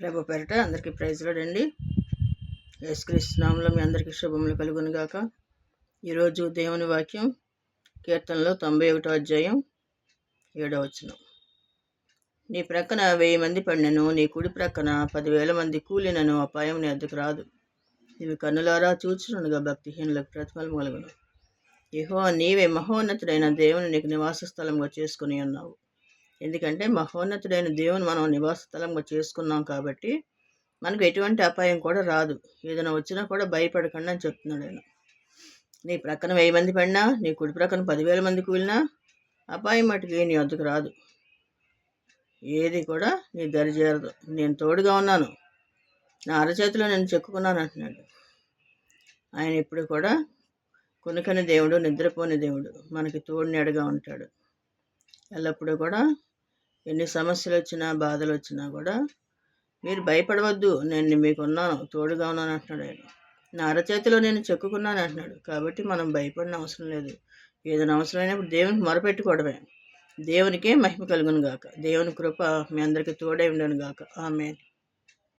ప్రభు పేరట అందరికీ ప్రైజ్లాడ్ అండి. యేసుక్రీస్తు నామములో మీ అందరికీ శుభములు కలుగును గాక. ఈరోజు దేవుని వాక్యం కీర్తనలో 91వ అధ్యాయం 7వ వచనం. నీ ప్రక్కన 1000 మంది పడినను, నీ కుడి ప్రక్కన 10,000 మంది కూలినను అపాయం నీ వద్దకు రాదు. ఇవి కన్నులారా చూచునుగా భక్తిహీనులకు ప్రతిఫలం కలుగును. యెహోవా, నీవే మహోన్నతుడైన దేవుని నీకు నివాస స్థలంగా చేసుకుని ఉన్నావు. ఎందుకంటే మహోన్నతుడైన దేవుని మనం నివాస స్థలంగా చేసుకున్నాం కాబట్టి మనకు ఎటువంటి అపాయం కూడా రాదు. ఏదైనా వచ్చినా కూడా భయపడకండి అని చెప్తున్నాడు ఆయన. నీ ప్రక్కన 1000 మంది పడినా, నీ కుడి ప్రక్కన 10,000 మంది కూలినా అపాయం మటుకి నీ వద్దకు రాదు. ఏది కూడా నీ దరి చేరదు. నేను తోడుగా ఉన్నాను, నా అరచేతిలో నేను చెక్కుకున్నాను అంటున్నాడు. ఆయన ఎప్పుడు కూడా కొనుకని దేవుడు, నిద్రపోని దేవుడు, మనకి తోడు నీడగా ఉంటాడు. ఎల్లప్పుడూ కూడా ఎన్ని సమస్యలు వచ్చినా, బాధలు వచ్చినా కూడా మీరు భయపడవద్దు, నేను మీకు ఉన్నాను, తోడుగా ఉన్నాను అంటున్నాడు ఆయన. నా అరచేతిలో నేను చెక్కుకున్నాను అంటున్నాడు. కాబట్టి మనం భయపడిన అవసరం లేదు. ఏదైనా అవసరమైనప్పుడు దేవునికి మొరపెట్టుకోవడమే. దేవునికే మహిమ కలుగును గాక. దేవుని కృప మీ అందరికీ తోడై ఉండను గాక. ఆమేన్.